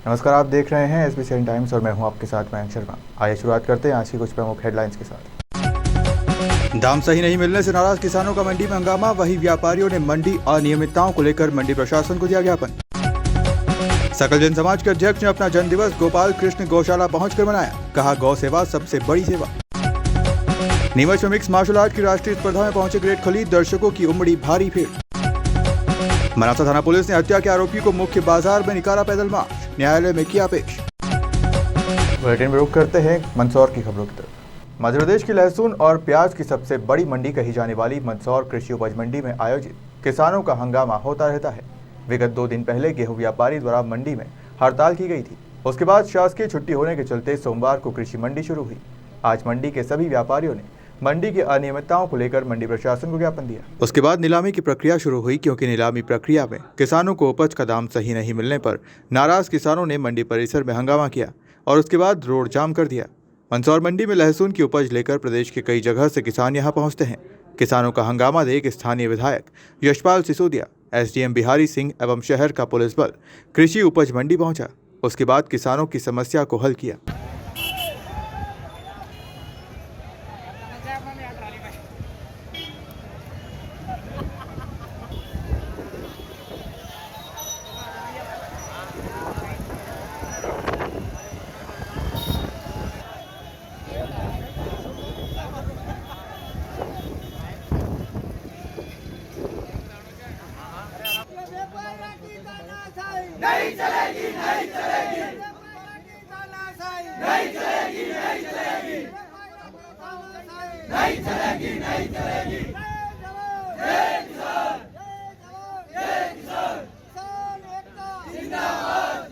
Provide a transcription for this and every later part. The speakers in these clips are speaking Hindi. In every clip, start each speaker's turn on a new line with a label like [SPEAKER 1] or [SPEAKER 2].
[SPEAKER 1] नमस्कार, आप देख रहे हैं SBCN टाइम्स और मैं हूं आपके साथ मयंक शर्मा। आइए शुरुआत करते हैं आज की कुछ प्रमुख हेडलाइंस के साथ। दाम सही नहीं मिलने से नाराज किसानों का मंडी में हंगामा। वहीं व्यापारियों ने मंडी अनियमितताओं को लेकर मंडी प्रशासन को दिया ज्ञापन। सकल जन समाज के अध्यक्ष ने अपना जन्मदिवस गोपाल कृष्ण गौशाला पहुंचकर मनाया। कहा, गौ सेवा सबसे बड़ी सेवा। नीमच में मिक्स मार्शल आर्ट की राष्ट्रीय स्पर्धा में पहुंचे ग्रेट खलीद। दर्शकों की उमड़ी भारी भीड़। मनासा थाना पुलिस ने हत्या के आरोपी को मुख्य बाजार में निकाला पैदल मार्च। न्यायालय में किया पेश। बुलेटिन में रुक करते हैं मंदसौर की खबरों की तरफ। मध्य प्रदेश की लहसुन और प्याज की सबसे बड़ी मंडी कही जाने वाली मंदसौर कृषि उपज मंडी में आयोजित किसानों का हंगामा होता रहता है। विगत 2 दिन पहले गेहूं व्यापारी द्वारा मंडी में हड़ताल की गई थी। उसके बाद शासकीय छुट्टी होने के चलते सोमवार को कृषि मंडी शुरू हुई। आज मंडी के सभी व्यापारियों ने मंडी की अनियमितताओं को लेकर मंडी प्रशासन को ज्ञापन दिया। उसके बाद नीलामी की प्रक्रिया शुरू हुई, क्योंकि नीलामी प्रक्रिया में किसानों को उपज का दाम सही नहीं मिलने पर नाराज किसानों ने मंडी परिसर में हंगामा किया और उसके बाद रोड जाम कर दिया। मंदसौर मंडी में लहसुन की उपज लेकर प्रदेश के कई जगह से किसान यहां पहुंचते हैं। किसानों का हंगामा देख स्थानीय विधायक यशपाल सिसोदिया, SDM बिहारी सिंह एवं शहर का पुलिस बल कृषि उपज मंडी पहुंचा। उसके बाद किसानों की समस्या को हल किया।
[SPEAKER 2] नहीं चलेगी, नहीं चलेगी, नहीं चलेगी, नहीं चलेगी, नहीं चलेगी, नहीं चलेगी। जय किसान, जय किसान, जिंदाबाद।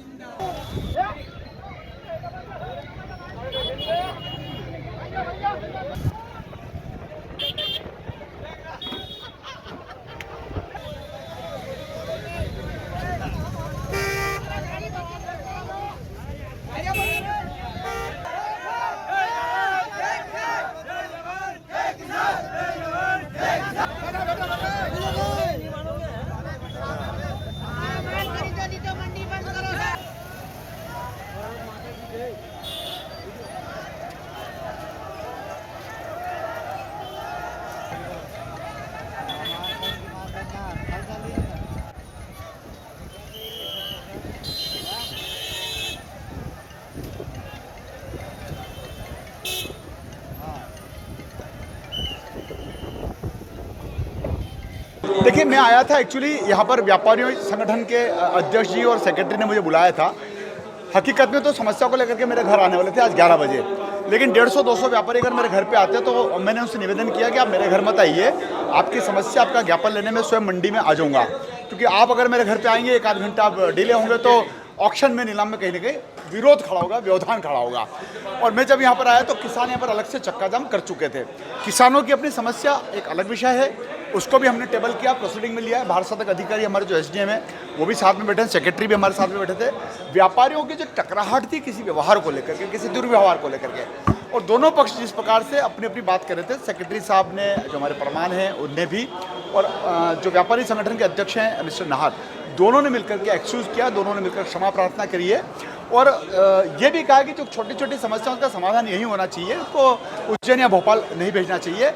[SPEAKER 3] देखिए, मैं आया था एक्चुअली यहाँ पर व्यापारियों संगठन के अध्यक्ष जी और सेक्रेटरी ने मुझे बुलाया था। हकीकत में तो समस्या को लेकर के मेरे घर आने वाले थे आज 11 बजे, लेकिन 150-200 व्यापारी अगर मेरे घर पे आते हैं तो मैंने उनसे निवेदन किया कि आप मेरे घर मत आइए, आपकी समस्या, आपका ज्ञापन लेने में स्वयं मंडी में आ जाऊँगा, क्योंकि आप अगर मेरे घर पर आएंगे 1 आध घंटा आप डिले होंगे तो ऑक्शन में, नीलाम में कहीं ना कहीं विरोध खड़ा होगा, व्यवधान खड़ा होगा। और मैं जब यहाँ पर आया तो किसान यहाँ पर अलग से चक्का जाम कर चुके थे। किसानों की अपनी समस्या एक अलग विषय है, उसको भी हमने टेबल किया, प्रोसीडिंग में लिया है। भारत सरकार अधिकारी हमारे जो SDM है वो भी साथ में बैठे हैं, सेक्रेटरी भी हमारे साथ में बैठे थे। व्यापारियों की जो टकराहट थी किसी व्यवहार को लेकर के, किसी दुर्व्यवहार को लेकर के, और दोनों पक्ष जिस प्रकार से अपनी अपनी बात कर रहे थे, सेक्रेटरी साहब ने, जो हमारे प्रमाण हैं उनने भी, और जो व्यापारी संगठन के अध्यक्ष हैं मिस्टर नाहर, दोनों ने मिलकर के एक्सक्यूज़ किया, दोनों ने मिलकर क्षमा प्रार्थना करी है। और ये भी कहा कि जो छोटी छोटी समस्याओं का समाधान यही होना चाहिए, उसको उज्जैन या भोपाल नहीं भेजना चाहिए।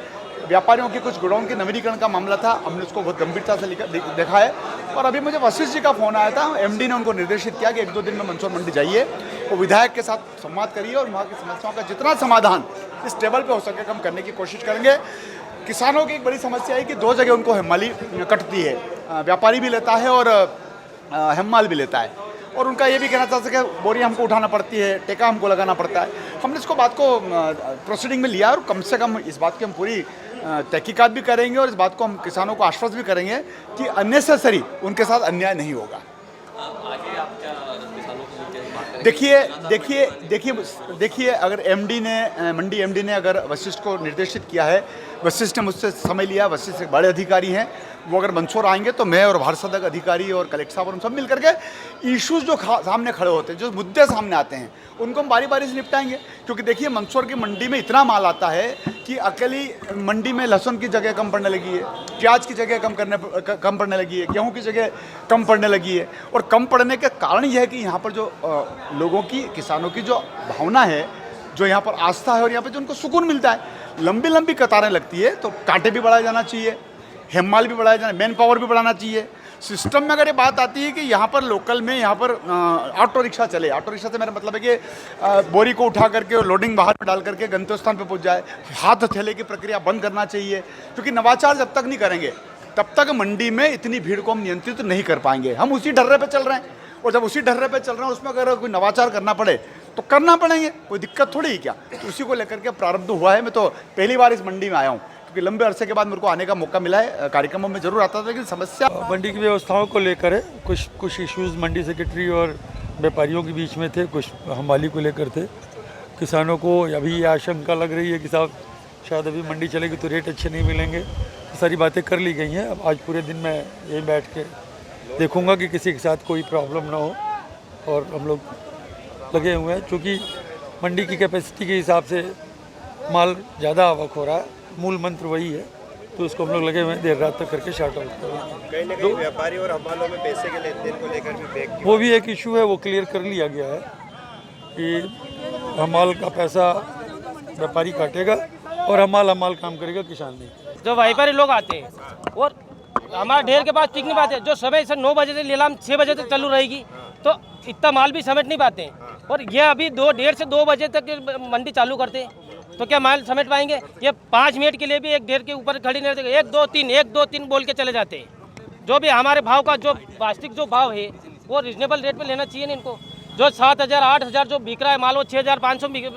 [SPEAKER 3] व्यापारियों के कुछ गोडाउन के नवीनीकरण का मामला था, हमने उसको बहुत गंभीरता से देखा है। और अभी मुझे वशिष्ठ जी का फ़ोन आया था, MD ने उनको निर्देशित किया कि 1-2 दिन में मंदसौर मंडी जाइए, वो विधायक के साथ संवाद करिए और वहाँ की समस्याओं का जितना समाधान इस टेबल पे हो सके हम करने की कोशिश करेंगे। किसानों की एक बड़ी समस्या है कि 2 जगह उनको हेमाली कटती है, व्यापारी भी लेता है और हेमाल भी लेता है, और उनका ये भी कहना चाहते कि बोरियां हमको उठाना पड़ती है, टेका हमको लगाना पड़ता है। हमने इसको बात को प्रोसीडिंग में लिया और कम से कम इस बात की हम पूरी तहकीकात भी करेंगे और इस बात को हम किसानों को आश्वस्त भी करेंगे कि अननेसेसरी उनके साथ अन्याय नहीं होगा।
[SPEAKER 4] आगे आप क्या किसानों को क्या बात
[SPEAKER 3] देखिए, अगर मंडी MD ने अगर वशिष्ठ को निर्देशित किया है वशिष्ठ ने मुझसे समय लिया, वशिष्ठ एक बड़े अधिकारी हैं, वो अगर मंदसौर आएंगे तो मैं और भारत सदक अधिकारी और कलेक्टर साहब और हम सब मिल करके इश्यूज़ जो सामने खड़े होते हैं, जो मुद्दे सामने आते हैं, उनको हम बारी बारी से निपटाएंगे। क्योंकि देखिए मंदसौर की मंडी में इतना माल आता है कि अकेली मंडी में लहसुन की जगह कम पड़ने लगी है, प्याज की जगह कम पड़ने लगी है, गेहूँ की जगह कम पड़ने लगी है। और कम पड़ने का कारण यह है कि यहाँ पर जो लोगों की, किसानों की जो भावना है, जो यहाँ पर आस्था है और यहाँ पर जो उनको सुकून मिलता है, लंबी लंबी कतारें लगती है तो कांटे भी बढ़ाया जाना चाहिए, हेमाल भी बढ़ाया जाना, मैन पावर भी बढ़ाना चाहिए। सिस्टम में अगर ये बात आती है कि यहाँ पर लोकल में यहाँ पर ऑटो रिक्शा चले, ऑटो रिक्शा से मेरा मतलब है कि बोरी को उठा करके और लोडिंग बाहर में डाल करके गंतव्य स्थान पर पहुँच जाए, हाथ थैले की प्रक्रिया बंद करना चाहिए। क्योंकि नवाचार जब तक नहीं करेंगे तब तक मंडी में इतनी भीड़ को हम नियंत्रित नहीं कर पाएंगे। हम उसी ढर्रे पर चल रहे हैं और जब उसी ढर्रे पर चल रहे हैं उसमें अगर कोई नवाचार करना पड़े तो करना पड़ेंगे, कोई दिक्कत थोड़ी ही क्या। तो उसी को लेकर के प्रारब्ध हुआ है। मैं तो पहली बार इस मंडी में आया हूँ क्योंकि लंबे अरसे के बाद मेरे को आने का मौका मिला है। कार्यक्रमों में जरूर आता था लेकिन समस्या
[SPEAKER 5] मंडी की व्यवस्थाओं को लेकर है। कुछ इश्यूज़ मंडी सेक्रेटरी और व्यापारियों के बीच में थे, कुछ हमाली को लेकर थे। किसानों को अभी ये आशंका लग रही है कि साहब शायद अभी मंडी चलेगी तो रेट अच्छे नहीं मिलेंगे। तो सारी बातें कर ली गई हैं। अब आज पूरे दिन मैं यहीं बैठ के देखूंगा कि किसी के साथ कोई प्रॉब्लम ना हो और हम लोग लगे हुए हैं। चूँकि मंडी की कैपेसिटी के हिसाब से माल ज़्यादा आवक हो रहा है, मूल मंत्र वही है, तो उसको हम लोग लगे हुए हैं देर रात तक करके शार्ट आउट करेंगे।
[SPEAKER 6] कहीं ना कहीं व्यापारी और हमालों में पैसे के लेन देन को लेकर भी बैक
[SPEAKER 5] वो भी एक इशू है, वो क्लियर कर लिया गया है कि हमाल का पैसा व्यापारी काटेगा और हमाल काम करेगा, किसान नहीं।
[SPEAKER 7] जो व्यापारी लोग आते हैं और हमारे ढेर के पास टिक नहीं पाते, जो समय से 9 बजे से नीलाम 6 बजे तक चालू रहेगी तो इतना माल भी समेट नहीं पाते हैं। और ये अभी 1:30 से 2 बजे तक मंडी चालू करते हैं तो क्या माल समेट पाएंगे? ये 5 मिनट के लिए भी एक ढेर के ऊपर खड़ी नहीं रहते, 1 2 3 बोल के चले जाते हैं। जो भी हमारे भाव का जो वास्तविक जो भाव है वो रिजनेबल रेट पे लेना चाहिए ना इनको। जो 7,000 8,000 जो बिक रहा है माल वो 6,500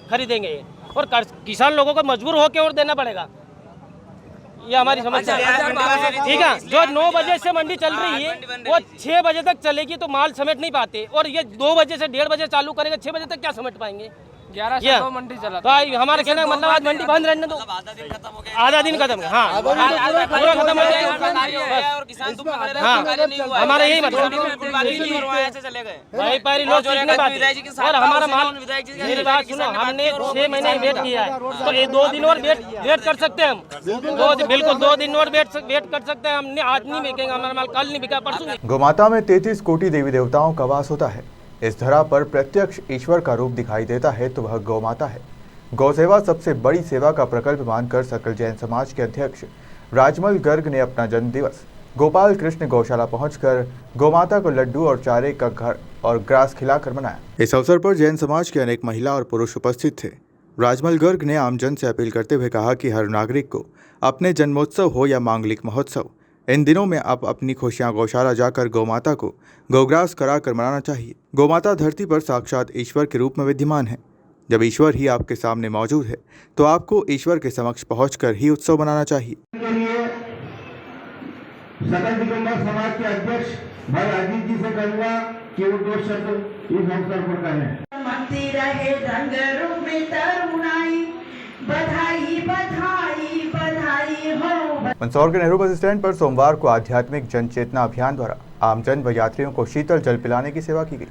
[SPEAKER 7] खरीदेंगे और किसान लोगों को मजबूर होकर और देना पड़ेगा। ये हमारी समस्या है, ठीक है। जो 9 बजे से मंडी चल रही है वो 6 बजे तक चलेगी तो माल समेट नहीं पाते और ये 2 बजे से 1:30 बजे चालू करेंगे, 6 बजे तक क्या समेट पाएंगे? 11 से 2 मंडी चला तो हमारे कहने का मतलब आज मंडी बंद रहने दो, आधा दिन खत्म। हाँ पूरा खत्म हो जाएगा और किसान हमारा यही मतलब व्यापारी लोग और हमारा माल। मेरी बात सुनो, हमने 6 महीने वेट किया है तो ये 2 दिन और वेट कर सकते हैं हम। बिल्कुल 2 दिन और वेट कर सकते हैं। हमने आज नहीं बिकेंगे हमारा माल, कल नहीं बिका परसों।
[SPEAKER 1] गोमाता में 33 कोटि देवी देवताओं का वास होता है। इस धरा पर प्रत्यक्ष ईश्वर का रूप दिखाई देता है तो वह गौमाता है। गौ सेवा सबसे बड़ी सेवा का प्रकल्प मानकर सकल जैन समाज के अध्यक्ष राजमल गर्ग ने अपना जन्म दिवस गोपाल कृष्ण गौशाला पहुंचकर गौमाता को लड्डू और चारे का घर और ग्रास खिलाकर मनाया। इस अवसर पर जैन समाज के अनेक महिला और पुरुष उपस्थित थे। राजमल गर्ग ने आमजन से अपील करते हुए कहा कि हर नागरिक को अपने जन्मोत्सव हो या मांगलिक महोत्सव, इन दिनों में आप अपनी खुशियां गौशाला जाकर गौमाता को गौग्रास कराकर मनाना चाहिए। गौमाता धरती पर साक्षात ईश्वर के रूप में विद्यमान है। जब ईश्वर ही आपके सामने मौजूद है तो आपको ईश्वर के समक्ष पहुंचकर ही उत्सव मनाना चाहिए।
[SPEAKER 8] सकल दिगंबर समाज के अध्यक्ष भाई अजीत जी से कहूँगा कि वो 2 शब्द इस अवसर पर कहें।
[SPEAKER 2] मनती रहे रंगरों में तरुणाई, बधाई बधाई बधाई हो।
[SPEAKER 1] मंदसौर के नेहरू बस स्टैंड पर सोमवार को आध्यात्मिक जन चेतना अभियान द्वारा आमजन व यात्रियों को शीतल जल पिलाने की सेवा की गई।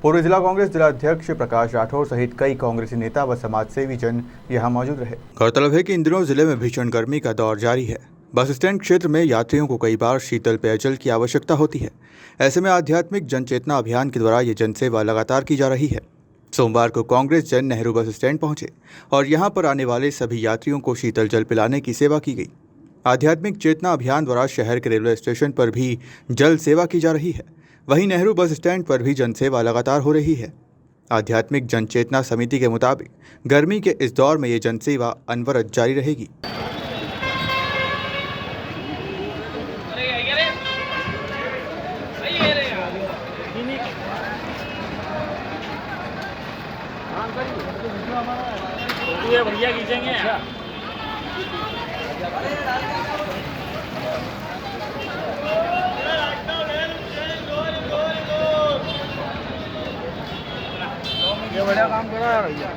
[SPEAKER 1] पूर्व जिला कांग्रेस जिलाध्यक्ष प्रकाश राठौर सहित कई कांग्रेसी नेता व समाजसेवी जन यहां मौजूद रहे। गौरतलब है कि इन दिनों जिले में भीषण गर्मी का दौर जारी है। बस स्टैंड क्षेत्र में यात्रियों को कई बार शीतल पेयजल की आवश्यकता होती है। ऐसे में आध्यात्मिक जन चेतना अभियान के द्वारा ये जनसेवा लगातार की जा रही है। सोमवार को कांग्रेस जन नेहरू बस स्टैंड पहुंचे और यहां पर आने वाले सभी यात्रियों को शीतल जल पिलाने की सेवा की गई। आध्यात्मिक चेतना अभियान द्वारा शहर के रेलवे स्टेशन पर भी जल सेवा की जा रही है। वहीं नेहरू बस स्टैंड पर भी जनसेवा लगातार हो रही है। आध्यात्मिक जन चेतना समिति के मुताबिक गर्मी के इस दौर में ये जनसेवा अनवरत जारी रहेगी।
[SPEAKER 7] बढ़िया खींचेंगे।
[SPEAKER 8] ये बढ़िया काम कर रहा है भैया।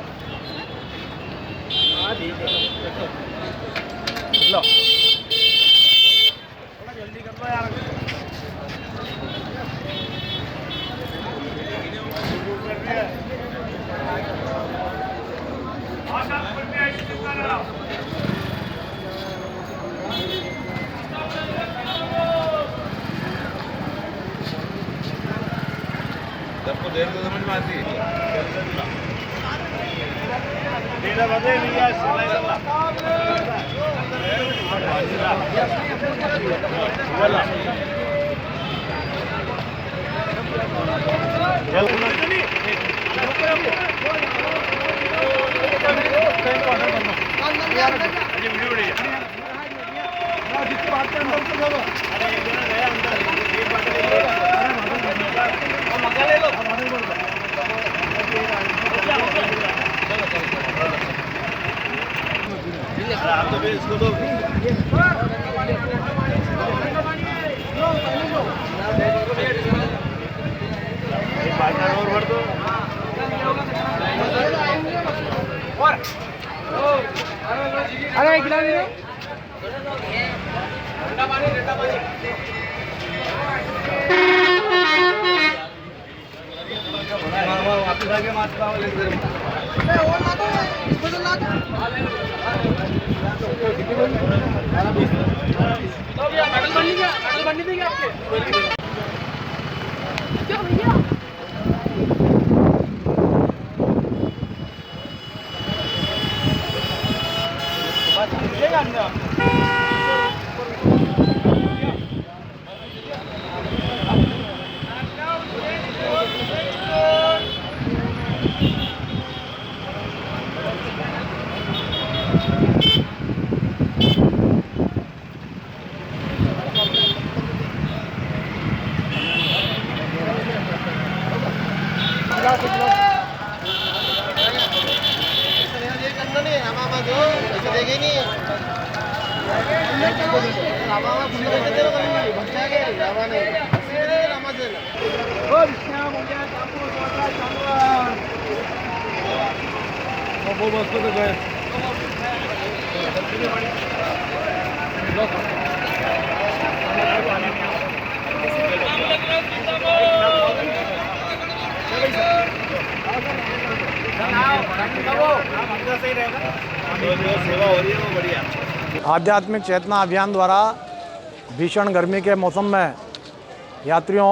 [SPEAKER 9] आध्यात्मिक चेतना अभियान द्वारा भीषण गर्मी के मौसम में यात्रियों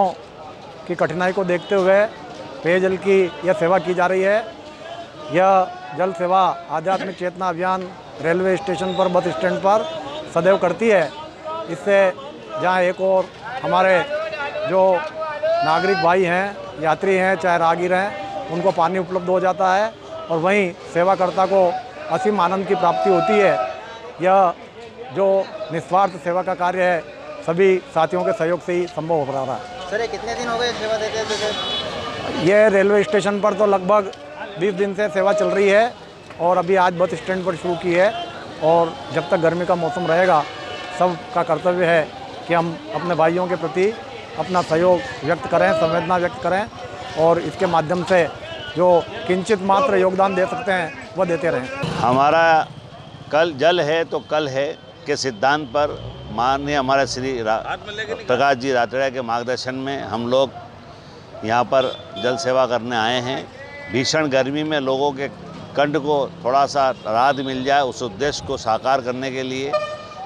[SPEAKER 9] की कठिनाई को देखते हुए पेयजल की यह सेवा की जा रही है। यह जल सेवा आध्यात्मिक चेतना अभियान रेलवे स्टेशन पर, बस स्टैंड पर सदैव करती है। इससे जहाँ एक और हमारे जो नागरिक भाई हैं, यात्री हैं, चाहे राहगीर हैं, उनको पानी उपलब्ध हो जाता है और वहीं सेवाकर्ता को असीम आनंद की प्राप्ति होती है। यह जो निस्वार्थ सेवा का कार्य है, सभी साथियों के सहयोग से ही संभव हो पा रहा है।
[SPEAKER 6] सर, ये कितने दिन हो गए सेवा देते थे?
[SPEAKER 9] ये रेलवे स्टेशन पर तो लगभग 20 दिन से सेवा चल रही है और अभी आज बस स्टैंड पर शुरू की है। और जब तक गर्मी का मौसम रहेगा, सबका कर्तव्य है कि हम अपने भाइयों के प्रति अपना सहयोग व्यक्त करें, संवेदना व्यक्त करें और इसके माध्यम से जो किंचित मात्र योगदान दे सकते हैं वह देते रहें।
[SPEAKER 10] हमारा कल जल है तो कल है के सिद्धांत पर माननीय हमारे श्री प्रकाश जी रातड़िया के मार्गदर्शन में हम लोग यहाँ पर जल सेवा करने आए हैं। भीषण गर्मी में लोगों के कंठ को थोड़ा सा राहत मिल जाए, उस उद्देश्य को साकार करने के लिए,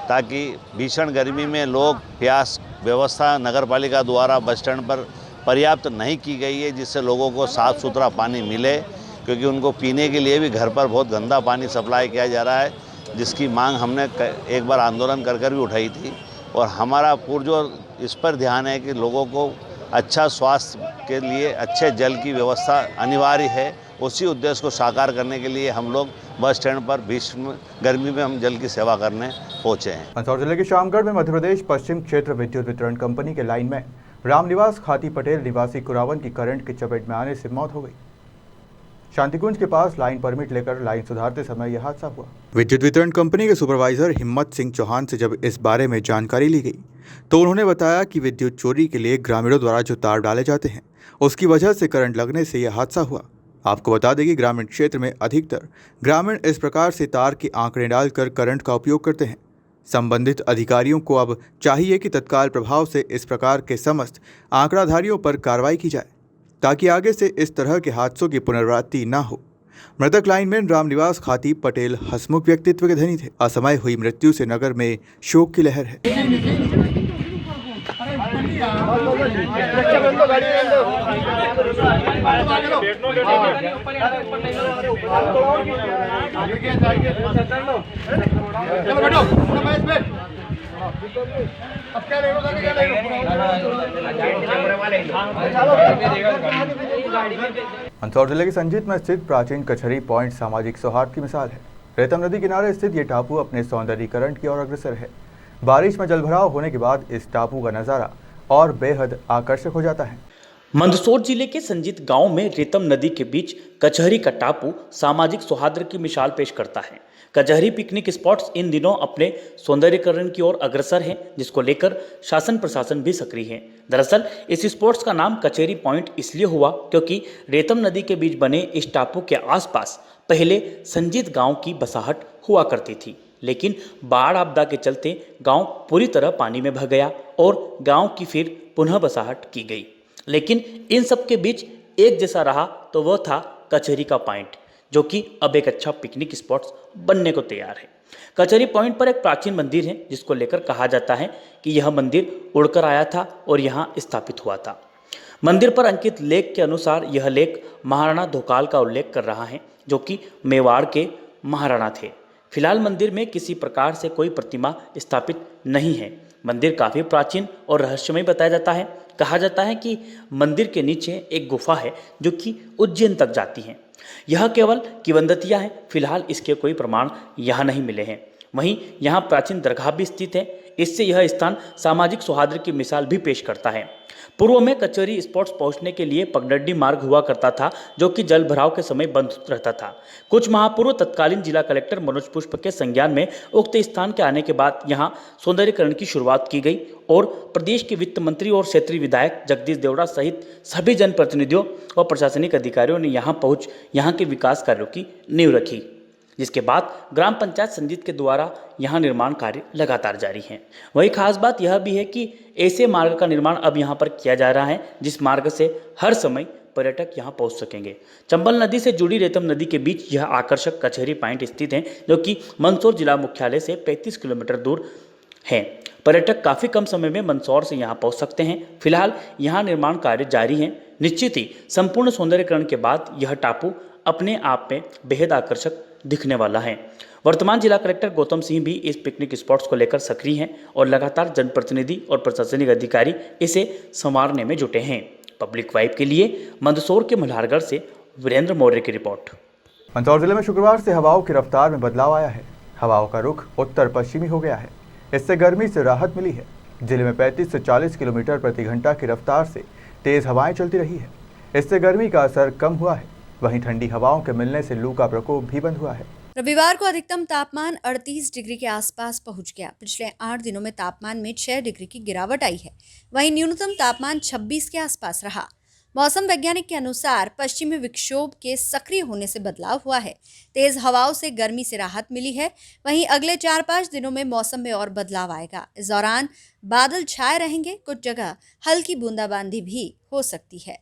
[SPEAKER 10] ताकि भीषण गर्मी में लोग प्यास व्यवस्था नगर पालिका द्वारा बस स्टैंड पर पर्याप्त नहीं की गई है, जिससे लोगों को साफ़ सुथरा पानी मिले, क्योंकि उनको पीने के लिए भी घर पर बहुत गंदा पानी सप्लाई किया जा रहा है, जिसकी मांग हमने एक बार आंदोलन कर भी उठाई थी। और हमारा पुरजोर इस पर ध्यान है कि लोगों को अच्छा स्वास्थ्य के लिए अच्छे जल की व्यवस्था अनिवार्य है। उसी उद्देश्य को साकार करने के लिए हम लोग बस स्टैंड पर भीषण गर्मी में हम जल की सेवा करने पहुँचे हैं।
[SPEAKER 1] मंदसौर जिले के शामगढ़ में मध्य प्रदेश पश्चिम क्षेत्र विद्युत वितरण कंपनी के लाइन में रामनिवास खाती पटेल निवासी कुरावन की करंट की चपेट में आने से मौत हो गई। शांतिकुंज के पास लाइन परमिट लेकर लाइन सुधारते समय यह हादसा हुआ। विद्युत वितरण कंपनी के सुपरवाइजर हिम्मत सिंह चौहान से जब इस बारे में जानकारी ली गई तो उन्होंने बताया कि विद्युत चोरी के लिए ग्रामीणों द्वारा जो तार डाले जाते हैं, उसकी वजह से करंट लगने से यह हादसा हुआ। आपको बता दें कि ग्रामीण क्षेत्र में अधिकतर ग्रामीण इस प्रकार से तार के आंकड़े डालकर करंट का उपयोग करते हैं। संबंधित अधिकारियों को अब चाहिए कि तत्काल प्रभाव से इस प्रकार के समस्त आंकड़ाधारियों पर कार्रवाई की जाए ताकि आगे से इस तरह के हादसों की पुनरावृत्ति न हो। मृतक लाइनमैन रामनिवास खातीब पटेल हसमुख व्यक्तित्व के धनी थे। असमय हुई मृत्यु से नगर में शोक की लहर है। मंदसौर जिले के संजीत में स्थित प्राचीन कचहरी पॉइंट सामाजिक सौहार्द की मिसाल है। रेतम नदी किनारे स्थित ये टापू अपने सौंदर्यीकरण की ओर अग्रसर है। बारिश में जलभराव होने के बाद इस टापू का नज़ारा और बेहद आकर्षक हो जाता है।
[SPEAKER 11] मंदसौर जिले के संजीत गांव में रेतम नदी के बीच कचहरी का टापू सामाजिक सौहार्द की मिसाल पेश करता है। कचहरी पिकनिक स्पॉट्स इन दिनों अपने सौंदर्यीकरण की ओर अग्रसर हैं, जिसको लेकर शासन प्रशासन भी सक्रिय है। दरअसल इस स्पॉट्स का नाम कचहरी पॉइंट इसलिए हुआ क्योंकि रेतम नदी के बीच बने इस टापू के आसपास पहले संजीत गांव की बसाहट हुआ करती थी, लेकिन बाढ़ आपदा के चलते गांव पूरी तरह पानी में बह गया और गांव की फिर पुनः बसाहट की गई। लेकिन इन सब के बीच एक जैसा रहा तो वह था कचहरी का पॉइंट, जो कि अब एक अच्छा पिकनिक स्पॉट बनने को तैयार है। कचहरी पॉइंट पर एक प्राचीन मंदिर है, जिसको लेकर कहा जाता है कि यह मंदिर उड़कर आया था और यहाँ स्थापित हुआ था। मंदिर पर अंकित लेख के अनुसार यह लेख महाराणा धोकाल का उल्लेख कर रहा है, जो कि मेवाड़ के महाराणा थे। फिलहाल मंदिर में किसी प्रकार से कोई प्रतिमा स्थापित नहीं है। मंदिर काफ़ी प्राचीन और रहस्यमय बताया जाता है। कहा जाता है कि मंदिर के नीचे एक गुफा है जो कि उज्जैन तक जाती है। यह केवल किंवदंतियां हैं। फिलहाल इसके कोई प्रमाण यहाँ नहीं मिले हैं। वहीं यहाँ प्राचीन दरगाह भी स्थित है। इससे यह स्थान सामाजिक सौहार्द की मिसाल भी पेश करता है। पूर्व में कचहरी स्पॉट्स पहुंचने के लिए पगडंडी मार्ग हुआ करता था, जो कि जल भराव के समय बंद रहता था। कुछ माह पूर्व तत्कालीन जिला कलेक्टर मनोज पुष्प के संज्ञान में उक्त स्थान के आने के बाद यहां सौंदर्यीकरण की शुरुआत की गई और प्रदेश के वित्त मंत्री और क्षेत्रीय विधायक जगदीश देवड़ा सहित सभी जनप्रतिनिधियों और प्रशासनिक अधिकारियों ने यहाँ के विकास कार्यों की नींव रखी, जिसके बाद ग्राम पंचायत संजीत के द्वारा यहाँ निर्माण कार्य लगातार जारी हैं। वही खास बात यह भी है कि ऐसे मार्ग का निर्माण अब यहाँ पर किया जा रहा है, जिस मार्ग से हर समय पर्यटक यहाँ पहुँच सकेंगे। चंबल नदी से जुड़ी रेतम नदी के बीच यह आकर्षक कचहरी पॉइंट स्थित है, जो कि मंदसौर जिला मुख्यालय से 35 किलोमीटर दूर है। पर्यटक काफ़ी कम समय में मंदसौर से यहाँ पहुँच सकते हैं। फिलहाल यहाँ निर्माण कार्य जारी हैं। निश्चित ही संपूर्ण सौंदर्यीकरण के बाद यह टापू अपने आप में बेहद आकर्षक दिखने वाला है। वर्तमान जिला कलेक्टर गौतम सिंह भी इस पिकनिक स्पॉट्स को लेकर सक्रिय हैं और लगातार जनप्रतिनिधि और प्रशासनिक अधिकारी इसे संवारने में जुटे हैं। पब्लिक वाइब के लिए मंदसौर के मल्हारगढ़ से वीरेंद्र मौर्य की रिपोर्ट।
[SPEAKER 1] मंदसौर जिले में शुक्रवार से हवाओं की रफ्तार में बदलाव आया है। हवाओं का रुख उत्तर पश्चिमी हो गया है। इससे गर्मी से राहत मिली है। जिले में 35 से 40 किलोमीटर प्रति घंटा की रफ्तार से तेज हवाएं चलती रही है। इससे गर्मी का असर कम हुआ है। वहीं ठंडी हवाओं के मिलने से लू का प्रकोप भी बंद हुआ है।
[SPEAKER 12] रविवार को अधिकतम तापमान 38 डिग्री के आसपास पहुंच गया। पिछले 8 दिनों में तापमान में 6 डिग्री की गिरावट आई है। वहीं न्यूनतम तापमान 26 के आसपास रहा। मौसम वैज्ञानिक के अनुसार पश्चिमी विक्षोभ के सक्रिय होने से बदलाव हुआ है। तेज हवाओं से गर्मी से राहत मिली है। वहीं अगले 4-5 दिनों में मौसम में और बदलाव आएगा। इस दौरान बादल छाए रहेंगे। कुछ जगह हल्की बूंदाबांदी भी हो सकती है।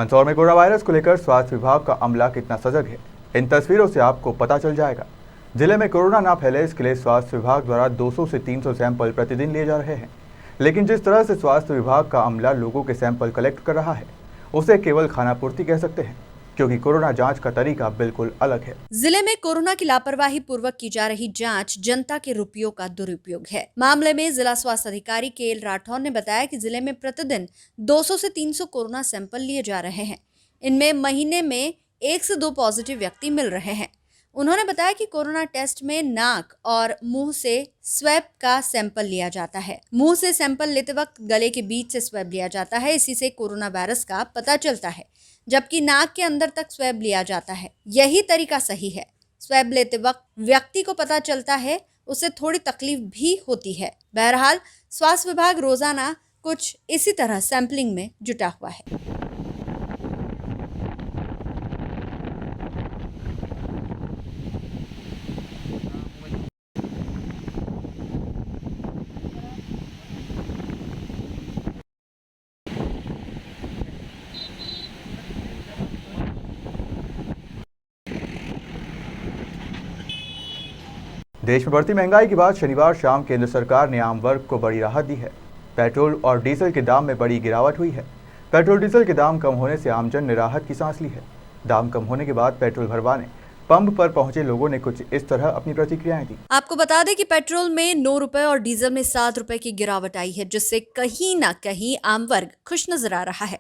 [SPEAKER 1] मंदसौर में कोरोना वायरस को लेकर स्वास्थ्य विभाग का अमला कितना सजग है, इन तस्वीरों से आपको पता चल जाएगा। जिले में कोरोना ना फैले इसके लिए स्वास्थ्य विभाग द्वारा 200 से 300 सैंपल प्रतिदिन लिए जा रहे हैं। लेकिन जिस तरह से स्वास्थ्य विभाग का अमला लोगों के सैंपल कलेक्ट कर रहा है, उसे केवल खानापूर्ति कह सकते हैं, क्योंकि कोरोना जांच का तरीका बिल्कुल अलग है।
[SPEAKER 12] जिले में कोरोना की लापरवाही पूर्वक की जा रही जांच जनता के रुपयों का दुरुपयोग है। मामले में जिला स्वास्थ्य अधिकारी के एल राठौर ने बताया कि जिले में प्रतिदिन 200 से 300 कोरोना सैंपल लिए जा रहे हैं। इनमें महीने में 1 से 2 पॉजिटिव व्यक्ति मिल रहे हैं। उन्होंने बताया कि कोरोना टेस्ट में नाक और मुंह से स्वैब का सैंपल लिया जाता है। मुंह से सैंपल लेते वक्त गले के बीच से स्वैब लिया जाता है, इसी से कोरोना वायरस का पता चलता है, जबकि नाक के अंदर तक स्वैब लिया जाता है। यही तरीका सही है। स्वैब लेते वक्त व्यक्ति को पता चलता है, उसे थोड़ी तकलीफ भी होती है। बहरहाल स्वास्थ्य विभाग रोजाना कुछ इसी तरह सैंपलिंग में जुटा हुआ है।
[SPEAKER 1] देश में बढ़ती महंगाई के बाद शनिवार शाम केंद्र सरकार ने आम वर्ग को बड़ी राहत दी है। पेट्रोल और डीजल के दाम में बड़ी गिरावट हुई है। पेट्रोल डीजल के दाम कम होने से आमजन ने राहत की सांस ली है। दाम कम होने के बाद पेट्रोल भरवाने पंप पर पहुंचे लोगों ने कुछ इस तरह अपनी प्रतिक्रियाएं दी।
[SPEAKER 12] आपको बता दें कि पेट्रोल में 9 रुपए और डीजल में 7 रुपए की गिरावट आई है, जिससे कहीं ना कहीं आम वर्ग खुश नजर आ रहा है।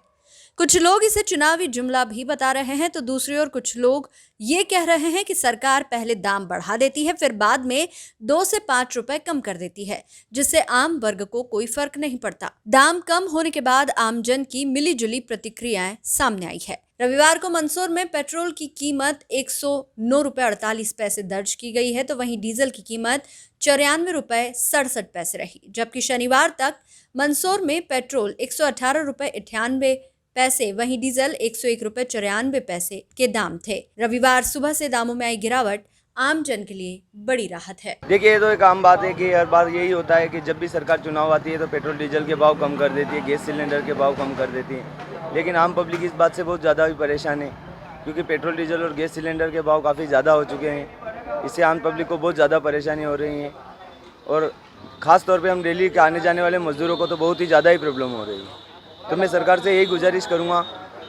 [SPEAKER 12] कुछ लोग इसे चुनावी जुमला भी बता रहे हैं, तो दूसरी ओर कुछ लोग ये कह रहे हैं कि सरकार पहले दाम बढ़ा देती है, फिर बाद में 2 से 5 रुपए कम कर देती है, जिससे आम वर्ग को कोई फर्क नहीं पड़ता। दाम कम होने के बाद आमजन की मिलीजुली प्रतिक्रियाएं सामने आई है। रविवार को मंदसौर में पेट्रोल की कीमत 109 रुपए 48 पैसे दर्ज की गई है, तो वहीं डीजल की कीमत 94 रुपए 67 पैसे रही, जबकि शनिवार तक मंदसौर में पेट्रोल 118 रुपए 98 पैसे, वहीं डीजल 101 रुपए 94 पैसे के दाम थे। रविवार सुबह से दामों में आई गिरावट आम जन के लिए बड़ी राहत है।
[SPEAKER 13] देखिए, ये तो एक आम बात है कि हर बार यही होता है कि जब भी सरकार चुनाव आती है तो पेट्रोल डीजल के भाव कम कर देती है, गैस सिलेंडर के भाव कम कर देती है। लेकिन आम पब्लिक इस बात से बहुत ज़्यादा भी परेशान है, क्योंकि पेट्रोल डीजल और गैस सिलेंडर के भाव काफ़ी ज़्यादा हो चुके हैं। इससे आम पब्लिक को बहुत ज़्यादा परेशानी हो रही है, और ख़ास तौर पर हम डेली के आने जाने वाले मजदूरों को तो बहुत ही ज़्यादा ही प्रॉब्लम हो रही है। तो मैं सरकार से यही गुजारिश करूंगा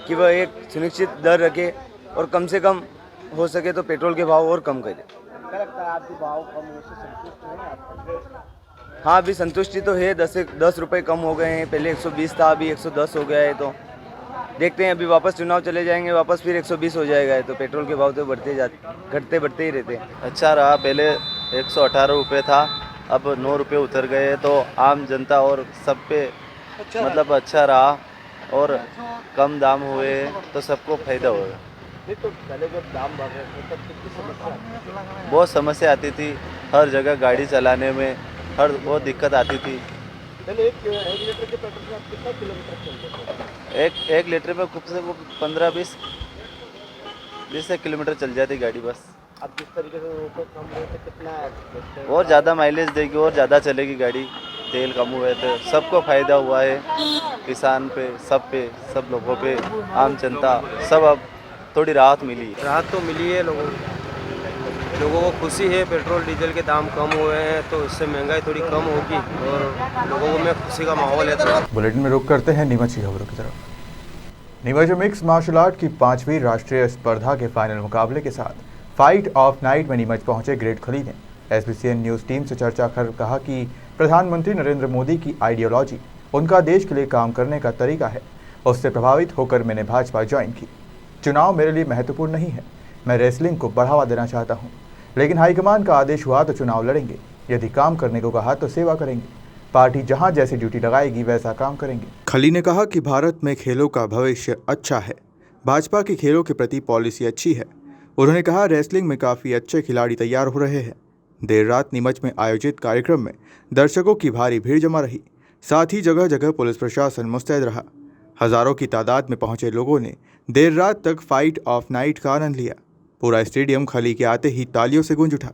[SPEAKER 13] कि वह एक सुनिश्चित दर रखे और कम से कम हो सके तो पेट्रोल के भाव और कम करे।
[SPEAKER 6] क्या लगता है आपके भाव कम होने से संतुष्ट हैं आप?
[SPEAKER 13] हाँ, अभी संतुष्टि तो है। 10 रुपये कम हो गए हैं। पहले 120 था, अभी 110 हो गया है। तो देखते हैं, अभी वापस चुनाव चले जाएंगे, वापस फिर 120 हो जाएगा है। तो पेट्रोल के भाव तो घटते बढ़ते ही रहते हैं।
[SPEAKER 14] अच्छा रहा, पहले 118 रुपये था, अब 9 रुपये उतर गए, तो आम जनता और सब पे मतलब अच्छा रहा, और कम दाम हुए तो सबको फायदा होगा।
[SPEAKER 6] नहीं तो पहले जब दाम बढ़ रहे थे तब कितनी समस्या?
[SPEAKER 14] बहुत समस्या आती थी, हर जगह गाड़ी चलाने में बहुत दिक्कत आती थी।
[SPEAKER 6] पहले एक लीटर के पेट्रोल में आप कितना किलोमीटर चलते थे?
[SPEAKER 14] एक लीटर में खूब से वो 15-20 किलोमीटर चल जाती गाड़ी बस।
[SPEAKER 6] अब जिस तरीके से रोको कम रहे थे, कितना
[SPEAKER 14] और ज़्यादा माइलेज देगी और ज़्यादा चलेगी गाड़ी। तेल कम हुए तो सबको फायदा हुआ है, किसान पे, सब लोगों पे, आम जनता सब अब थोड़ी राहत मिली है।
[SPEAKER 15] राहत तो मिली है, लोगों को खुशी है। पेट्रोल डीजल के दाम कम हुए हैं तो इससे महंगाई थोड़ी कम होगी और लोगों में खुशी का माहौल है।
[SPEAKER 1] बुलेटिन में रुक करते हैं नीमच की खबरों की तरफ। नीमच में मिक्स मार्शल आर्ट की 5वीं राष्ट्रीय स्पर्धा के फाइनल मुकाबले के साथ फाइट ऑफ नाइट में नीमच पहुंचे ग्रेट खली ने SBCN न्यूज़ टीम से चर्चा कर कहा कि प्रधानमंत्री नरेंद्र मोदी की आइडियोलॉजी, उनका देश के लिए काम करने का तरीका है, उससे प्रभावित होकर मैंने भाजपा ज्वाइन की। चुनाव मेरे लिए महत्वपूर्ण नहीं है, मैं रेसलिंग को बढ़ावा देना चाहता हूं, लेकिन हाईकमान का आदेश हुआ तो चुनाव लड़ेंगे, यदि काम करने को कहा तो सेवा करेंगे, पार्टी जहां जैसी ड्यूटी लगाएगी वैसा काम करेंगे। खली ने कहा कि भारत में खेलों का भविष्य अच्छा है, भाजपा की खेलों के प्रति पॉलिसी अच्छी है। उन्होंने कहा रेसलिंग में काफ़ी अच्छे खिलाड़ी तैयार हो रहे हैं। देर रात नीमच में आयोजित कार्यक्रम में दर्शकों की भारी भीड़ जमा रही, साथ ही जगह जगह पुलिस प्रशासन मुस्तैद रहा। हजारों की तादाद में पहुंचे लोगों ने देर रात तक फाइट ऑफ नाइट का आनंद लिया। पूरा स्टेडियम खली के आते ही तालियों से गूंज उठा।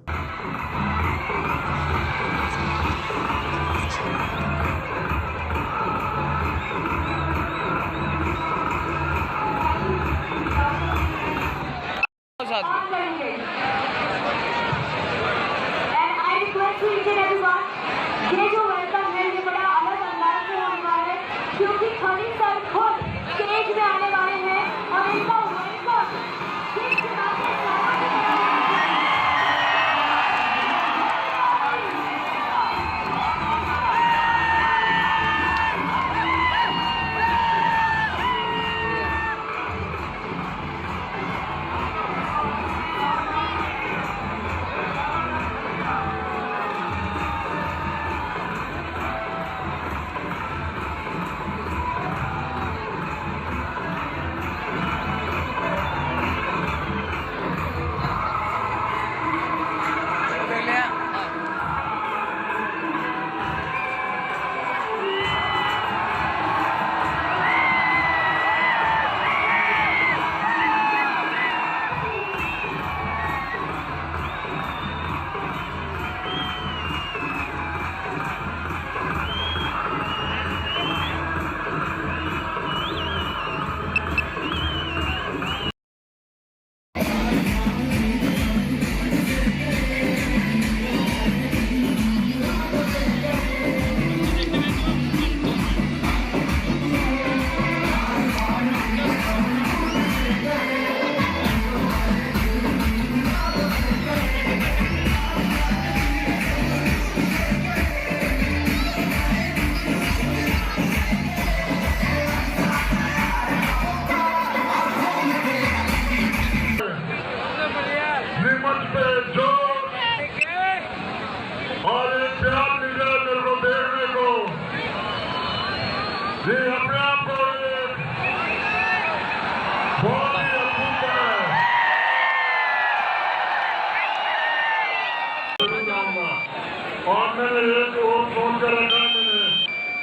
[SPEAKER 8] और मैंने एक और फोन कर रखा है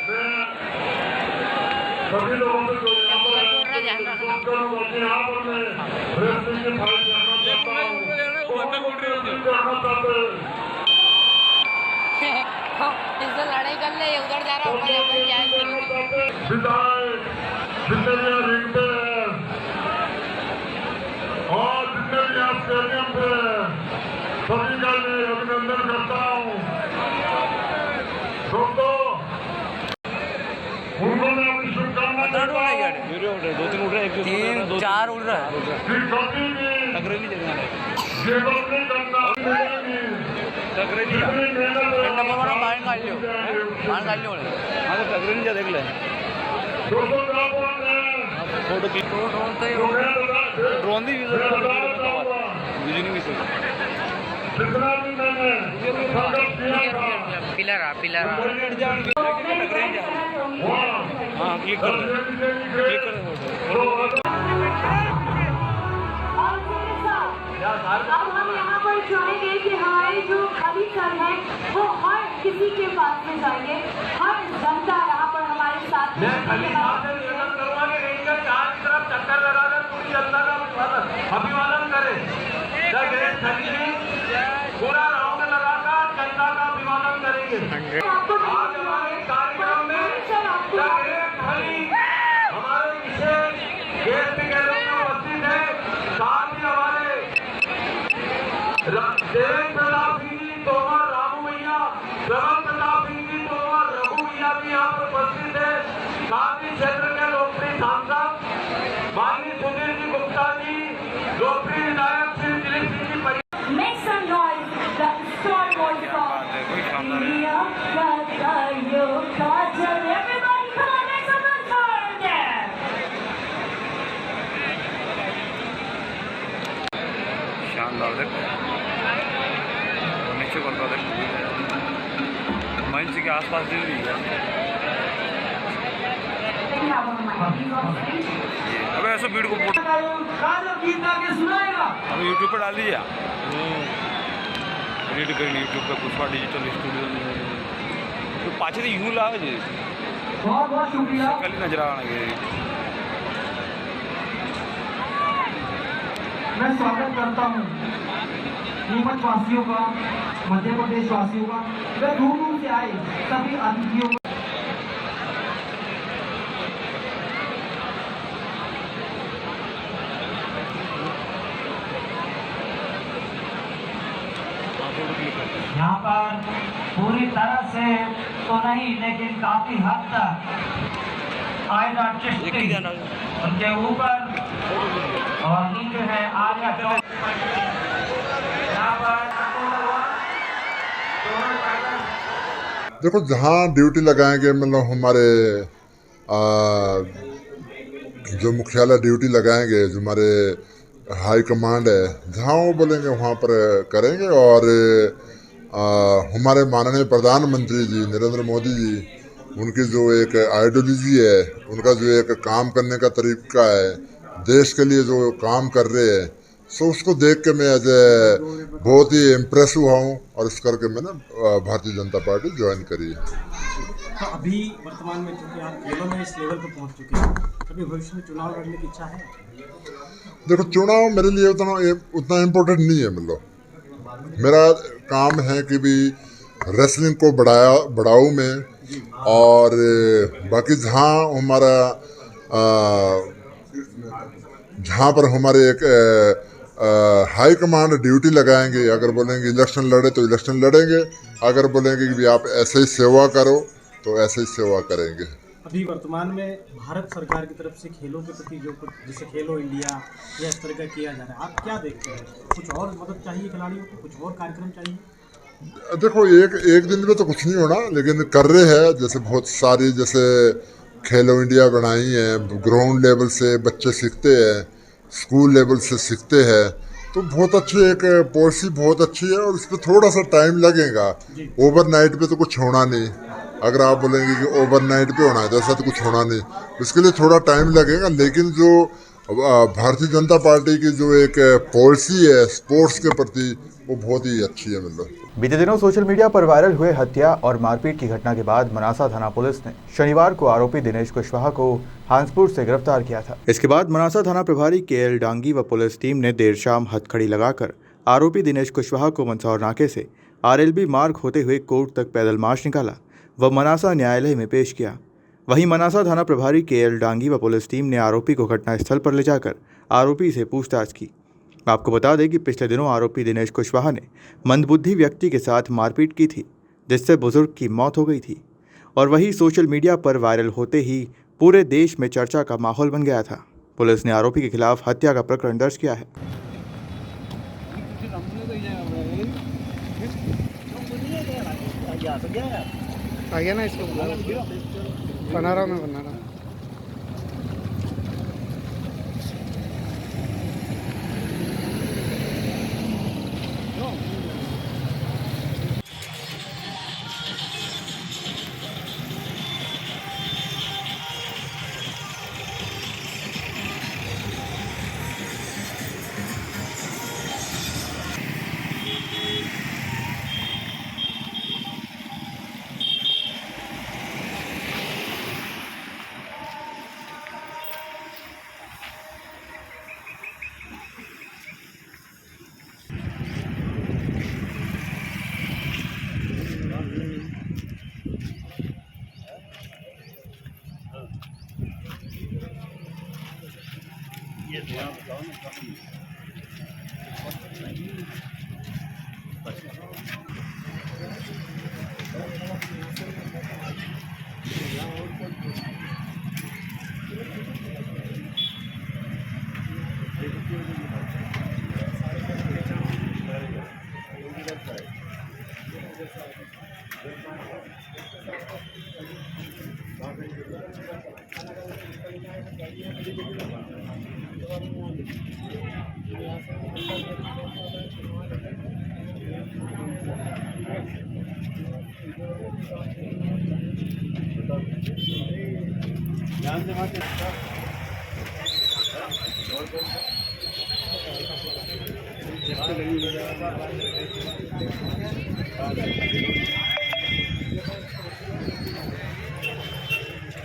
[SPEAKER 8] मैं सभी लोगों से जो यहाँ पर फोन करूँगा कि यहाँ पर मैं रेसलिंग की फाइट करना चाहता हूँ
[SPEAKER 16] लड़ाई कर ले उधर जा रहा हूँ
[SPEAKER 8] विधायक जितने भी यहाँ रिंग पे हैं और जितने भी यहाँ स्टेडियम पे हैं सभी का मैं अभिनंदन करता हूँ। दोस्तों उनको मैं अपनी शुभकामनाएं देता हूँ।
[SPEAKER 7] 3-4 उड़ रहा है
[SPEAKER 8] कि कभी भी ये बात नहीं करना मिलेगी जितनी मेहनत दोस्तों
[SPEAKER 15] फोटो की ड्रोन भी
[SPEAKER 8] जितना भी मैंने संघर्ष किया था
[SPEAKER 7] पिलर
[SPEAKER 15] हाँ क्लिक कर
[SPEAKER 2] अब हम यहाँ पर चाहेंगे कि हमारे जो खाली सर हैं वो हर किसी के पास में जाएंगे, हर जनता यहाँ पर हमारे साथ
[SPEAKER 8] चक्कर लगाकर पूरी जनता का अभिवादन करे। पूरा राउंड लगाकर जनता का अभिवादन करेंगे। आज हमारे कार्यक्रम में हमारे विशेष गेस्ट के लोग उपस्थित है, साथ ही हमारे देवेंद्र प्रताप सिंह जी तोमर, रामू भैया, श्रवण प्रताप सिंह जी तोमर, रघु भैया भी यहाँ पर उपस्थित है। साथ ही क्षेत्र के लोकप्रिय सांसद माननीय सुधीर जी गुप्ता जी, लोकप्रिय विधायक श्री दिलीप सिंह जी परिवार।
[SPEAKER 2] Make some noise, the storm was gone. Everybody come on, make some noise for them.
[SPEAKER 15] शानदार नीचे करता देख मंच के आसपास भी है। अबे ऐसा भीड़ को अब यूट्यूब पे डाल दीजिए एडिट करेंगे यूट्यूब पे पुष्पा डिजिटल स्टूडियो तो पाछे तो यूं लाओ जी
[SPEAKER 8] बहुत बहुत शुक्रिया।
[SPEAKER 15] कल ही नजर आएंगे।
[SPEAKER 8] मैं स्वागत करता हूँ नीमच वासियों का, मध्य प्रदेश वासियों का, वे दूर दूर से आए सभी अतिथियों का। यहाँ पर पूरी तरह से तो नहीं लेकिन काफी हद तक आयद आर्टिस्टिक उनके ऊपर और नीचे है आर्या।
[SPEAKER 17] देखो जहाँ ड्यूटी लगाएंगे मतलब हमारे जो मुख्यालय ड्यूटी लगाएंगे, जो हमारे हाई कमांड है, जहाँ वो बोलेंगे वहाँ पर करेंगे। और हमारे माननीय प्रधानमंत्री जी नरेंद्र मोदी जी, उनकी जो एक आइडियोलॉजी है, उनका जो एक काम करने का तरीका है, देश के लिए जो काम कर रहे हैं, सो उसको देख के मैं आज बहुत ही इम्प्रेस हुआ हूँ और इस करके मैंने भारतीय जनता पार्टी ज्वाइन करी है।
[SPEAKER 6] हाँ, अभी वर्तमान में चूँकि आप खेलों में इस लेवल पर पहुँच चुके हैं, कभी भविष्य में चुनाव लड़ने की इच्छा है?
[SPEAKER 17] देखो चुनाव मेरे लिए उतना इम्पोर्टेंट नहीं है। मतलब मेरा काम है कि भी रेसलिंग को बढ़ाऊँ मैं, और बाकी जहाँ पर हमारे एक हाई कमांड ड्यूटी लगाएंगे, अगर बोलेंगे इलेक्शन लड़े तो इलेक्शन लड़ेंगे, अगर बोलेंगे कि भी आप ऐसे ही सेवा करो तो ऐसे ही सेवा करेंगे।
[SPEAKER 6] अभी वर्तमान में भारत सरकार की तरफ से खेलों के प्रति जो कुछ जैसे खेलो इंडिया या इस तरह का किया जा रहा है, आप क्या देखते हैं? कुछ और मदद चाहिए खिलाड़ियों को, कुछ और कार्यक्रम चाहिए?
[SPEAKER 17] देखो एक दिन में तो कुछ नहीं होना, लेकिन कर रहे हैं। जैसे बहुत सारी जैसे खेलो इंडिया बनाई है, ग्राउंड लेवल से बच्चे सीखते हैं, स्कूल लेवल से सीखते हैं, तो बहुत अच्छी एक पॉलिसी बहुत अच्छी है। और इस पर थोड़ा सा टाइम लगेगा, ओवरनाइट पे तो कुछ होना नहीं। अगर आप बोलेंगे कि ओवरनाइट पे होना है तो ऐसा तो कुछ होना नहीं, इसके लिए थोड़ा टाइम लगेगा। लेकिन जो भारतीय जनता पार्टी की जो एक पॉलिसी है स्पोर्ट्स के प्रति, वो बहुत ही अच्छी है। मतलब
[SPEAKER 1] बीते दिनों सोशल मीडिया पर वायरल हुए हत्या और मारपीट की घटना के बाद मनासा थाना पुलिस ने शनिवार को आरोपी दिनेश कुशवाहा को हांसपुर से गिरफ्तार किया था। इसके बाद मनासा थाना प्रभारी KL डांगी व पुलिस टीम ने देर शाम हथकड़ी लगाकर आरोपी दिनेश कुशवाहा को मंदसौर नाके से RLB मार्ग होते हुए कोर्ट तक पैदल मार्च निकाला व मनासा न्यायालय में पेश किया। वहीं मनासा थाना प्रभारी KL डांगी व पुलिस टीम ने आरोपी को घटनास्थल पर ले जाकर आरोपी से पूछताछ की। आपको बता दें कि पिछले दिनों आरोपी दिनेश कुशवाहा ने मंदबुद्धि व्यक्ति के साथ मारपीट की थी, जिससे बुजुर्ग की मौत हो गई थी और वही सोशल मीडिया पर वायरल होते ही पूरे देश में चर्चा का माहौल बन गया था। पुलिस ने आरोपी के खिलाफ हत्या का प्रकरण दर्ज किया है।
[SPEAKER 18] ना इसको बना रहा मैं बना रहा।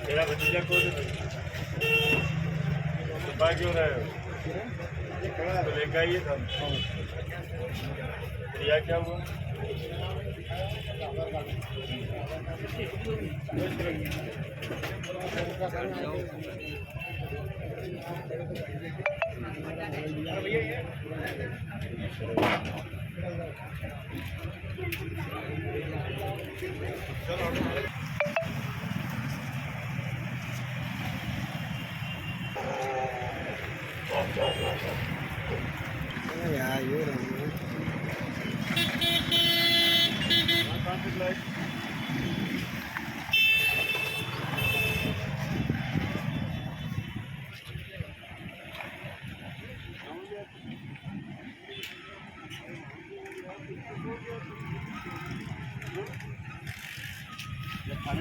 [SPEAKER 8] मेरा भतीजा को क्यों रहे हो तो लेकर आइए था क्या हुआ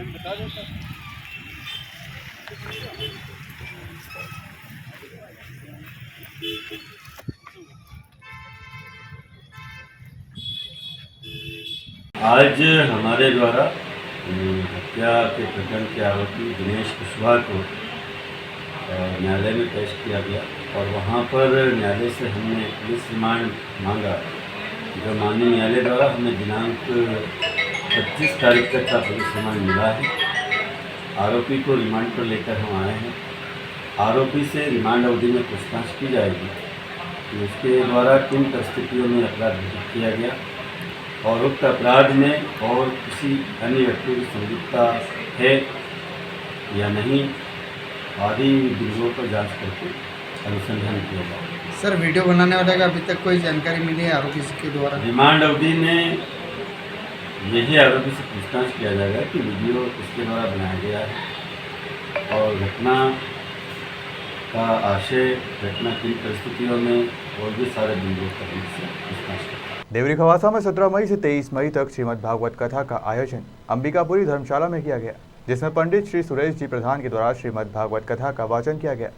[SPEAKER 8] बता देता
[SPEAKER 19] आज हमारे द्वारा हत्या के प्रकरण के आरोपी दिनेश कुशवाहा को न्यायालय में पेश किया गया और वहाँ पर न्यायालय से हमने पुलिस रिमांड मांगा। जो माननीय न्यायालय द्वारा हमें दिनांक 25 तारीख तक का पुलिस रिमांड मिला है। आरोपी को रिमांड पर लेकर हम आए हैं। आरोपी से रिमांड अवधि में पूछताछ की जाएगी कि उसके द्वारा किन परिस्थितियों में अपराध घटित किया गया और उक्त अपराध में और किसी अन्य व्यक्ति की संलिप्तता है या नहीं आदि बिंदुओं पर जांच करके अनुसंधान किया जाएगा।
[SPEAKER 18] सर, वीडियो बनाने वाले का अभी तक कोई जानकारी मिली है आरोपी के द्वारा?
[SPEAKER 19] रिमांड अवधि में यही आरोपी से पूछताछ किया जाएगा कि वीडियो किसके द्वारा बनाया गया है और घटना का आशय, घटना किन परिस्थितियों में और भी सारे बिंदुओं पर से पूछताछ करें।
[SPEAKER 1] देवरी खवासा में 17 मई से 23 मई तक श्रीमद् भागवत कथा का आयोजन अंबिकापुरी धर्मशाला में किया गया, जिसमें पंडित श्री सुरेश जी प्रधान के द्वारा श्रीमद् भागवत कथा का वाचन किया गया।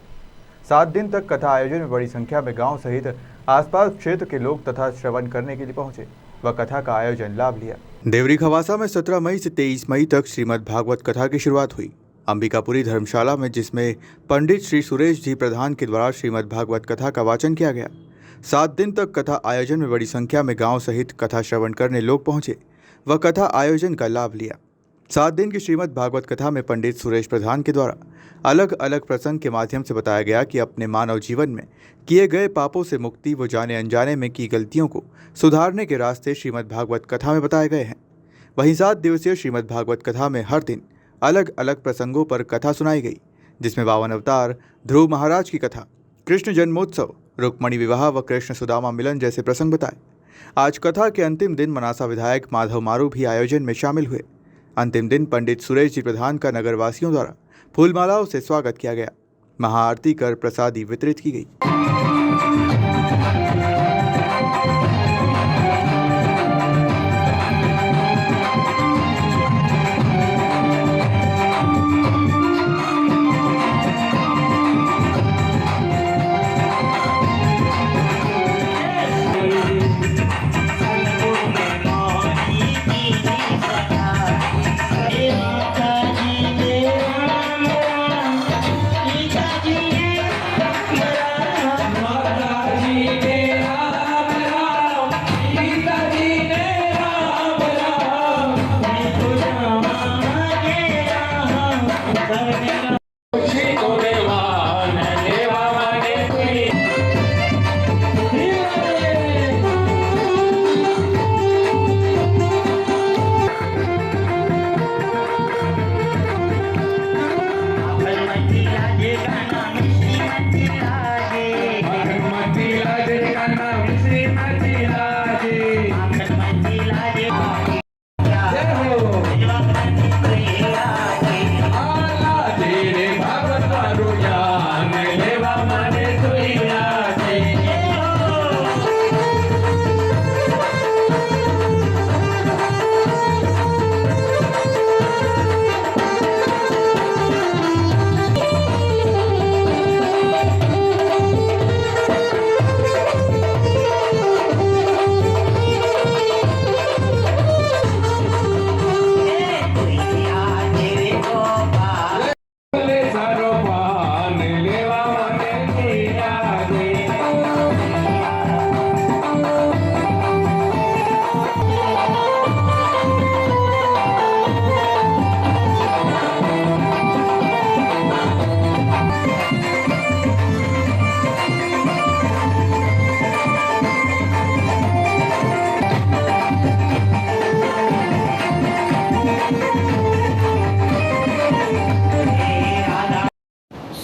[SPEAKER 1] 7 दिन तक कथा आयोजन में बड़ी संख्या में गांव सहित आसपास क्षेत्र के लोग तथा श्रवण करने के लिए पहुंचे व कथा का आयोजन लाभ लिया। देवरी खवासा में 17 मई से 23 मई तक श्रीमद् भागवत कथा की शुरुआत हुई। अंबिकापुरी धर्मशाला में, जिसमें पंडित श्री सुरेश जी प्रधान के द्वारा श्रीमद् भागवत कथा का वाचन किया गया। 7 दिन तक कथा आयोजन में बड़ी संख्या में गांव सहित कथा श्रवण करने लोग पहुंचे व कथा आयोजन का लाभ लिया। 7 दिन की श्रीमद् भागवत कथा में पंडित सुरेश प्रधान के द्वारा अलग अलग प्रसंग के माध्यम से बताया गया कि अपने मानव जीवन में किए गए पापों से मुक्ति व जाने अनजाने में की गलतियों को सुधारने के रास्ते श्रीमद् भागवत कथा में बताए गए हैं। वहीं 7 दिवसीय श्रीमद् भागवत कथा में हर दिन अलग अलग प्रसंगों पर कथा सुनाई गई, जिसमें 52 अवतार, ध्रुव महाराज की कथा, कृष्ण जन्मोत्सव, रुक्मणी विवाह व कृष्ण सुदामा मिलन जैसे प्रसंग बताए। आज कथा के अंतिम दिन मनासा विधायक माधव मारू भी आयोजन में शामिल हुए। अंतिम दिन पंडित सुरेश जी प्रधान का नगरवासियों द्वारा फूलमालाओं से स्वागत किया गया। महाआरती कर प्रसादी वितरित की गई।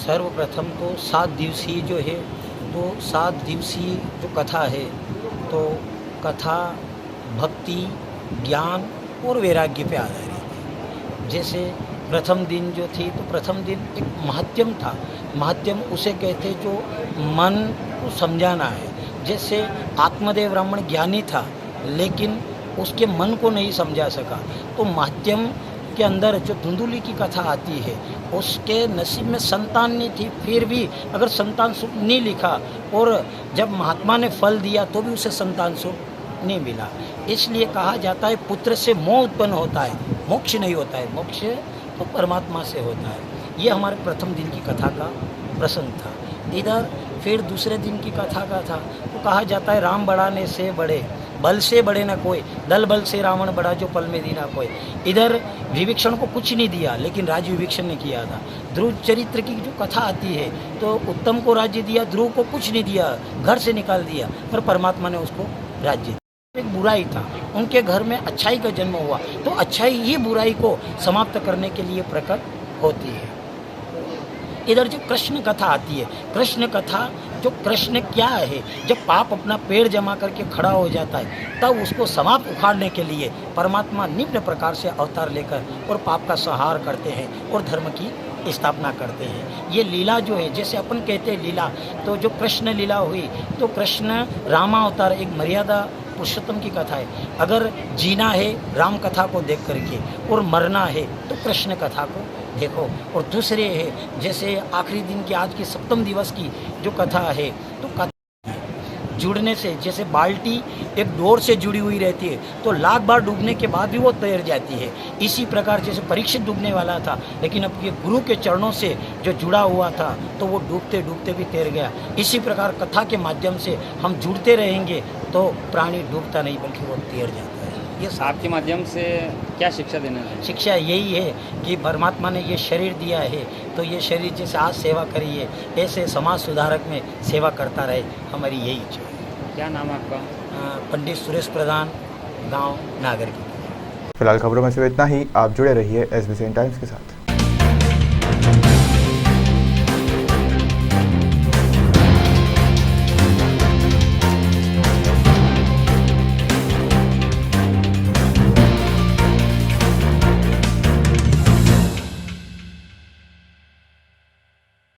[SPEAKER 20] सर्वप्रथम तो 7 दिवसीय जो है, तो 7 दिवसीय जो कथा है, तो कथा भक्ति, ज्ञान और वैराग्य पे आधारित है। जैसे प्रथम दिन जो थी, तो प्रथम दिन एक महात्यम था। महात्यम उसे कहते जो मन को समझाना है। जैसे आत्मदेव ब्राह्मण ज्ञानी था, लेकिन उसके मन को नहीं समझा सका, तो महात्यम के अंदर जो धुंधुली की कथा आती है, उसके नसीब में संतान नहीं थी, फिर भी अगर संतान सुख नहीं लिखा और जब महात्मा ने फल दिया तो भी उसे संतान सुख नहीं मिला। इसलिए कहा जाता है पुत्र से मोह उत्पन्न होता है, मोक्ष नहीं होता है। मोक्ष तो परमात्मा से होता है। ये हमारे प्रथम दिन की कथा का प्रसंग था। इधर फिर दूसरे दिन की कथा का था, तो कहा जाता है राम बढ़ाने से बड़े, बल से बड़े न कोई, दल बल से रावण बड़ा जो पल में दीना कोई। इधर विभीषण को कुछ नहीं दिया, लेकिन राज्य विभीषण ने किया था। ध्रुव चरित्र की जो कथा आती है, तो उत्तम को राज्य दिया, ध्रुव को कुछ नहीं दिया, घर से निकाल दिया, पर परमात्मा ने उसको राज्य दिया। एक बुराई था, उनके घर में अच्छाई का जन्म हुआ, तो अच्छाई ही बुराई को समाप्त करने के लिए प्रकट होती है। इधर जो कृष्ण कथा आती है, कृष्ण कथा जो कृष्ण क्या है, जब पाप अपना पेड़ जमा करके खड़ा हो जाता है, तब उसको समाप्त उखाड़ने के लिए परमात्मा निम्न प्रकार से अवतार लेकर और पाप का संहार करते हैं और धर्म की स्थापना करते हैं। ये लीला जो है, जैसे अपन कहते हैं लीला, तो जो कृष्ण लीला हुई, तो कृष्ण रामावतार एक मर्यादा पुरुषोत्तम की कथा है। अगर जीना है राम कथा को देख करके और मरना है तो कृष्ण कथा को देखो। और दूसरे है, जैसे आखिरी दिन की आज की सप्तम दिवस की जो कथा है, तो कथा जुड़ने से, जैसे बाल्टी एक डोर से जुड़ी हुई रहती है तो लाख बार डूबने के बाद भी वो तैर जाती है। इसी प्रकार जैसे परीक्षित डूबने वाला था, लेकिन अब ये गुरु के चरणों से जो जुड़ा हुआ था तो वो डूबते डूबते भी तैर गया। इसी प्रकार कथा के माध्यम से हम जुड़ते रहेंगे तो प्राणी डूबता नहीं बल्कि वो तैर जाता है। ये
[SPEAKER 21] आपके माध्यम से क्या शिक्षा देना है?
[SPEAKER 20] शिक्षा यही है कि परमात्मा ने ये शरीर दिया है तो ये शरीर जैसे आज सेवा करिए ऐसे समाज सुधारक में सेवा करता रहे, हमारी यही इच्छा है।
[SPEAKER 21] क्या नाम है आपका?
[SPEAKER 20] पंडित सुरेश प्रधान, गांव नागर की।
[SPEAKER 1] फिलहाल खबरों में सिर्फ इतना ही। आप जुड़े रहिए SBCN टाइम्स के साथ।